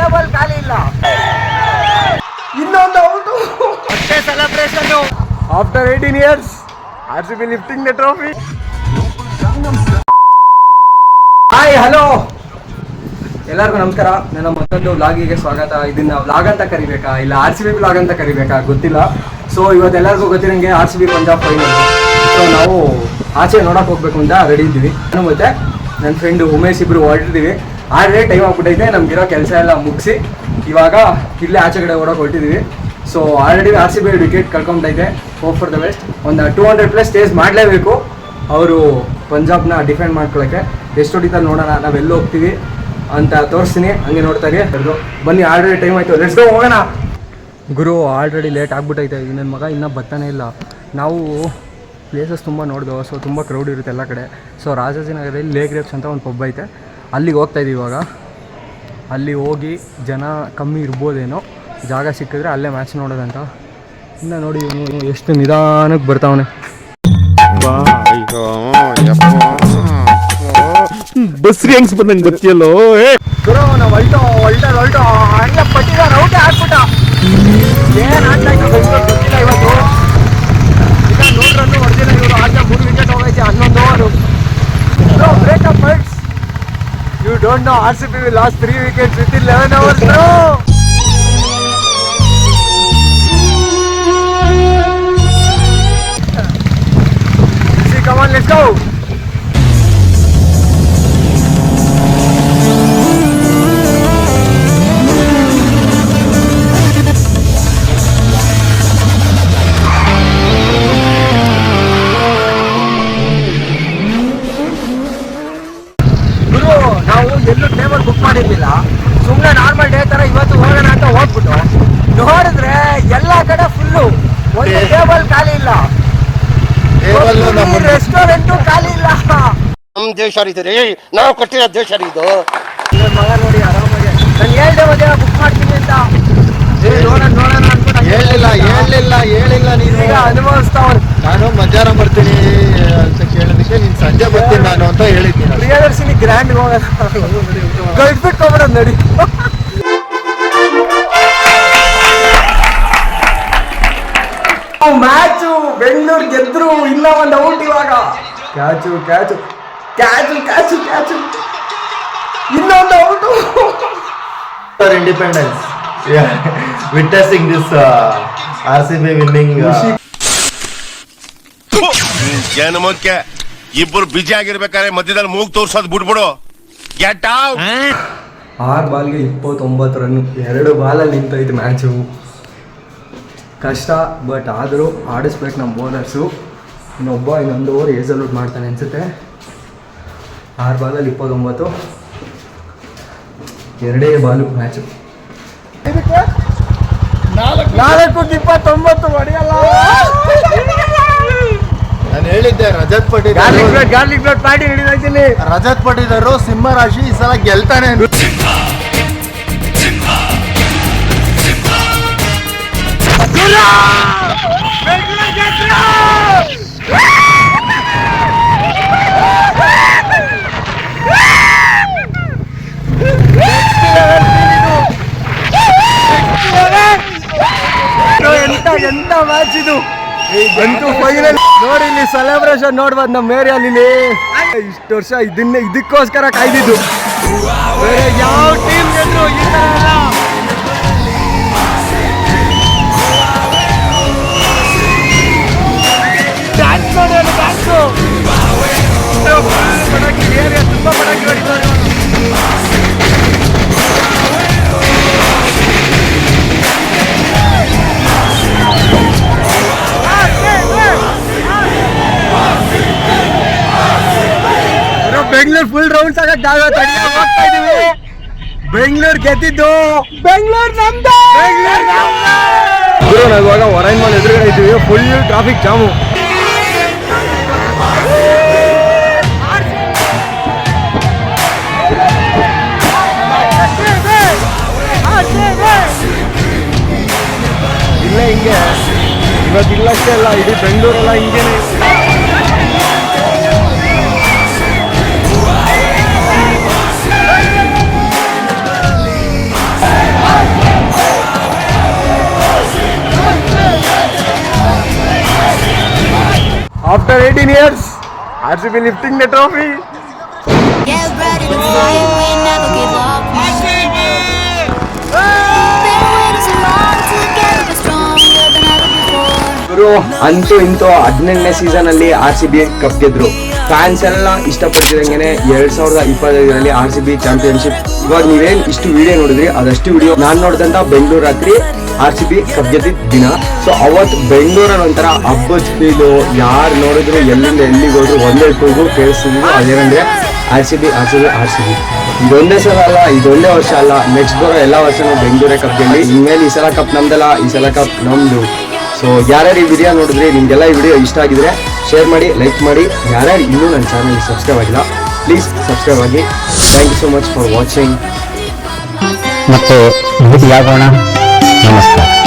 Table ಖಾಲಿ ಇಲ್ಲ. ಇನ್ನೊಂದು ಔಟು. ಮತ್ತೆ celebration after 18 years. RCB lifting the trophy. Hi hello ಎಲ್ಲರಿಗೂ ನಮಸ್ಕಾರ. ನನ್ನ ಮತ್ತೊಂದು ವ್ಲಾಗಿಗೆ ಸ್ವಾಗತ. ಇದನ್ನ ವ್ಲಾಗ್ ಅಂತ ಕರಿಬೇಕಾ ಇಲ್ಲ RCB ವ್ಲಾಗ್ ಅಂತ ಕರಿಬೇಕಾ ಗೊತ್ತಿಲ್ಲ. ಸೊ ಇವತ್ತೆಲ್ಲರಿಗೂ ಗೊತ್ತಿರಂಗೆ RCB ಪಂಜಾಬ್ ಫೈನಲ್. ಸೊ ನಾವು ಆಚೆ ನೋಡಕ್ಕೆ ಹೋಗ್ಬೇಕು ಅಂತ ರೆಡಿ ಇದ್ದೀವಿ. ನಾನು ಮತ್ತೆ ನನ್ನ ಫ್ರೆಂಡು ಉಮೇಶ್ ಇಬ್ರು ಹೊರಟಿದ್ದೀವಿ. ಆಲ್ರೆಡಿ ಟೈಮ್ ಆಗ್ಬಿಟ್ಟೈತೆ. ನಮ್ಗಿರೋ ಕೆಲಸ ಎಲ್ಲ ಮುಗಿಸಿ ಇವಾಗ ಇಲ್ಲೇ ಆಚೆ ಕಡೆ ಓಡೋಕೆ ಹೊರಟಿದ್ದೀವಿ. ಸೊ ಆಲ್ರೆಡಿ RCB ವಿಕೆಟ್ ಕಳ್ಕೊಂಡೈತೆ. Hope for the best. ಒಂದು 200+ ಸ್ಟೇಜ್ ಮಾಡಲೇಬೇಕು ಅವರು ಪಂಜಾಬ್ನ ಡಿಫೆಂಡ್ ಮಾಡ್ಕೊಳ್ಳೋಕ್ಕೆ. ಎಷ್ಟು ಹೊಡಿತಾರೆ ನೋಡೋಣ. ನಾವೆಲ್ಲ ಹೋಗ್ತೀವಿ ಅಂತ ತೋರಿಸ್ತೀನಿ, ಹಂಗೆ ನೋಡ್ತಾ ಇರಿ. ಬನ್ನಿ, ಆಲ್ರೆಡಿ ಟೈಮ್ ಆಯಿತು. ಲೆಟ್ಸ್ ಗೋ, ಹೋಗೋಣ. ಗುರು ಆಲ್ರೆಡಿ ಲೇಟ್ ಆಗ್ಬಿಟ್ಟೈತೆ. ನನ್ನ ಮಗ ಇನ್ನೂ ಬರ್ತಾನೆ ಇಲ್ಲ. ನಾವು ಪ್ಲೇಸಸ್ ತುಂಬ ನೋಡಿದೆವು. ಸೊ ತುಂಬ ಕ್ರೌಡ್ ಇರುತ್ತೆ ಎಲ್ಲ ಕಡೆ. ಸೊ ರಾಜಾಜಿನಗರದಲ್ಲಿ ಲೇಕ್ ರೇಪ್ಸ್ ಅಂತ ಒಂದು ಪಬ್ ಐತೆ, ಅಲ್ಲಿಗೆ ಹೋಗ್ತಾಯಿದ್ದೀವಿ ಇವಾಗ. ಅಲ್ಲಿ ಹೋಗಿ ಜನ ಕಮ್ಮಿ ಇರ್ಬೋದೇನೋ, ಜಾಗ ಸಿಕ್ಕಿದ್ರೆ ಅಲ್ಲೇ ಮ್ಯಾಚ್ ನೋಡೋದಂತ. ಇನ್ನು ನೋಡಿ ಇವನು ಎಷ್ಟು ನಿಧಾನಕ್ಕೆ ಬರ್ತಾವನೆ. ಬಸ್ರಿ ಹೆಂಗ್ಸ್ ಬಂದಂಗೆ ಗೊತ್ತಿಯಲ್ಲೋ. ಗುರು ನಾವು ಹೊಲ್ಟೋ ಹಂಗೆ ಪಟ್ಟಿದ ರೌಟೇ ಹಾಕ್ಬಿಟ್ಟ. ಏನು ಆಡ್ತಾ ಇತ್ತು ಗೊತ್ತಿಲ್ಲ ಇವತ್ತು. ಈಗ 100 ರನ್ ಹೊಡೆದಿಲ್ಲ ಇವರು. ಆಚೆ 3 ವಿಕೆಟ್ ಹೋಗೈತೆ 11 over. Breakup fights. You don't know RCB will lost 3 wickets within 11 hours bro. Come on, let's go. ಗುರು ನಾವು ಎಲ್ಲೂ ಟೇಬಲ್ ಬುಕ್ ಮಾಡಿರ್ಲಿಲ್ಲ. ಸುಮ್ಮನೆ ನಾರ್ಮಲ್ ಡೇ ತರ ಇವತ್ತು ಹೋಗೋಣ ಅಂತ ಹೋಗ್ಬಿಟ್ಟು ನೋಡಿದ್ರೆ ಎಲ್ಲ ಕಡೆ ಫುಲ್ಲು. ಒಂದು ಟೇಬಲ್ ಖಾಲಿ ಇಲ್ಲ, ರೆಸ್ಟೋರೆಂಟು ಖಾಲಿ ಇಲ್ಲ. ನಮ್ ದೇಶ ಇದು ರೀ, ನಾವು ಕಟ್ಟಿರೋ ದೇಶ ಇದು. ಮಗ ನೋಡಿ ಆರಾಮಾಗಿ ನಾನು ಹೇಳ್ದೆ ಮಧ್ಯ ಬುಕ್ ಮಾಡ್ತೀನಿ ಅಂತ. ನೋಡೋಣ ಅನ್ಕೊಂಡು ಹೇಳಿಲ್ಲ ನೀನು. ಈಗ ಅನುಭವಿಸ್ತಾವನು. ನಾನು ಮಧ್ಯಾಹ್ನ ಬರ್ತೀನಿ ಅಂತ ಕೇಳಿದಕ್ಕೆ ನೀನು ಸಂಜೆ ಬರ್ತೀನಿ ನಾನು ಅಂತ ಹೇಳಿದ್ದೀನಿ. ಪ್ರಿಯದರ್ಶಿನಿ ಗ್ರ್ಯಾಂಡ್ ಹೋಗೋಣ, ಕಳ್ಬಿಟ್ಕೊಂಬಿಡೋದು ನೋಡಿ. ಮ್ಯಾಚು ಬೆಂಗಳೂರು ಗೆದ್ರು. ಇಲ್ಲ ಒಂದು ಔಟ್ ಇವಾಗ. ಕ್ಯಾಚು ಇನ್ನೊಂದು out. Independence witnessing this RCB winning. ಜನಮಕ್ಕೆ ಇಬ್ಬರು ಬಿಜಿ ಆಗಿರ್ಬೇಕಾದ್ರೆ ಮಧ್ಯದಲ್ಲಿ ಮೂಗ್ ತೋರ್ಸೋದು ಬಿಟ್ಬಿಡು. Get out. 6 ಬಾಲ್ಗೆ 29 ರನ್. 2 ಬಾಲಲ್ಲಿ ನಿಂತೈತೆ ಮ್ಯಾಚು. ಕಷ್ಟ, ಬಟ್ ಆದರೂ ಆಡಿಸ್ಬೇಕು ನಮ್ಮ ಬೌಲರ್ಸು. ಇನ್ನೊಂದು ಓವರ್ ಏಸಲ್ಯೂಟ್ ಮಾಡ್ತಾನೆ ಅನಿಸುತ್ತೆ. 6 ಬಾಲಲ್ಲಿ 29, 2 ಬಾಲು ಮ್ಯಾಚು. 4-29 ಹೊಡೆಯಲ್ಲ. ನಾನು ಹೇಳಿದ್ದೆ Rajat Patidar garlic blood party ಹಿಡಿದಾಯ್ತೀನಿ. ರಜತ್ ಪಟೀದಾರು ಸಿಂಹ ರಾಶಿ ಈ ಸಲ ಗೆಲ್ತಾನೆ. ಎಂತ ಮ್ಯಾಚ್ ಇದು. ಅಂತೂ ಫೈನಲ್ ನೋಡಿ, ಇಲ್ಲಿ ಸೆಲೆಬ್ರೇಷನ್ ನೋಡ್ಬೋದು ನಮ್ಮ ಏರಿಯಲ್ಲಿ. ಇಷ್ಟು ವರ್ಷ ಇದಕ್ಕೋಸ್ಕರ ಕಾಯ್ದಿದ್ದು. ಬೇರೆ ಯಾವ ಟೀಮ್ ಗೆದ್ರು ಈ ತರ ಎಲ್ಲ. ಡ್ಯಾನ್ಸ್ ನೋಡಿ, ಡ್ಯಾನ್ಸು. ಪಟಾಕಿ ಏರಿಯಾ ತುಂಬ ಪಟಾಕಿ ಹೊಡಿತಾರೆ. ಬೆಂಗಳೂರು ಫುಲ್ ರೌಂಡ್ಸ್ ಆಗಕ್ಕೆ ಹೋಗ್ತಾ ಇದೀವಿ. ಬೆಂಗಳೂರು ಗೆದ್ದಿದ್ದು. ಬೆಂಗಳೂರು ನಮ್ದು. ನಾವು ಇವಾಗ ಹೊರೈನ್ ಮಾಲ್ ಎದುರುಗಡೆ ಇದ್ದೀವಿ. Full traffic jam. ಇಲ್ಲೇ ಹಿಂಗೆ ಇವತ್ತಿಲ್ಲಷ್ಟೇ ಅಲ್ಲ, ಇಡೀ ಬೆಂಗಳೂರೆಲ್ಲ ಹಿಂಗೇನೆ. After 18 years RCB lifting the trophy. Get ready to fight, we never give up. Been waiting so long, together we're stronger than ever before. ಗುರು ಅಂತೂ ಇಂತೂ 18ನೇ ಸೀಸನ್ ಅಲ್ಲಿ RCB ಕಪ್ ಗೆದ್ರು. ಫ್ಯಾನ್ಸ್ ಎಲ್ಲ ಇಷ್ಟಪಟ್ಟಿದಂಗೆನೆ 2025ರಲ್ಲಿ RCB ಚಾಂಪಿಯನ್ಶಿಪ್. ಇವಾಗ ನೀವೇನ್ ಇಷ್ಟು ವಿಡಿಯೋ ನೋಡಿದ್ರಿ ಅದಷ್ಟು video ನಾನ್ ನೋಡಿದಂತ ಬೆಂಗಳೂರು ರಾತ್ರಿ RCB ಕಪ್ ಗೆದ್ದಿದ್ದ ದಿನ. ಸೊ ಅವತ್ತು ಬೆಂಗಳೂರಲ್ಲಿ ಒಂಥರ ಹಬ್ಬದ ಫೀಲು. ಯಾರು ನೋಡಿದ್ರು ಎಲ್ಲಿಂದ ಎಲ್ಲಿಗೆ ಹೋದ್ರು ಒಂದೇ ಕೂಗು ಕೇಳಿಸ್ತಿದ್ರು. ಅದೇನಂದ್ರೆ RCB ಇದೊಂದೇ ಸಲ ಅಲ್ಲ, ಇದೊಂದೇ ವರ್ಷ ಅಲ್ಲ, ನೆಕ್ಸ್ಟ್ ಬರೋ ಎಲ್ಲ ವರ್ಷನೂ ಬೆಂಗಳೂರೇ ಕಪ್ ಗೆಲ್ಲಿ. ಇನ್ಮೇಲೆ ಈ ಸಲ ಕಪ್ ನಮ್ದಲ್ಲ, ಈ ಸಲ ಕಪ್ ನಮ್ದು. ಸೊ ಯಾರ್ಯಾರು ಈ ವಿಡಿಯೋ ನೋಡಿದ್ರಿ, ನಿಮ್ಗೆಲ್ಲ ಈ ವಿಡಿಯೋ ಇಷ್ಟ ಆಗಿದ್ರೆ ಶೇರ್ ಮಾಡಿ, ಲೈಕ್ ಮಾಡಿ. ಯಾರ್ಯಾರು ಇನ್ನೂ ನನ್ನ ಚಾನಲ್ಗೆ ಸಬ್ಸ್ಕ್ರೈಬ್ ಆಗಿಲ್ಲ ಪ್ಲೀಸ್ ಸಬ್ಸ್ಕ್ರೈಬ್ ಆಗಿ. Thank you so much for watching. ಮತ್ತೆ ಭೇಟಿಯಾಗೋಣ. ನಮಸ್ಕಾರ.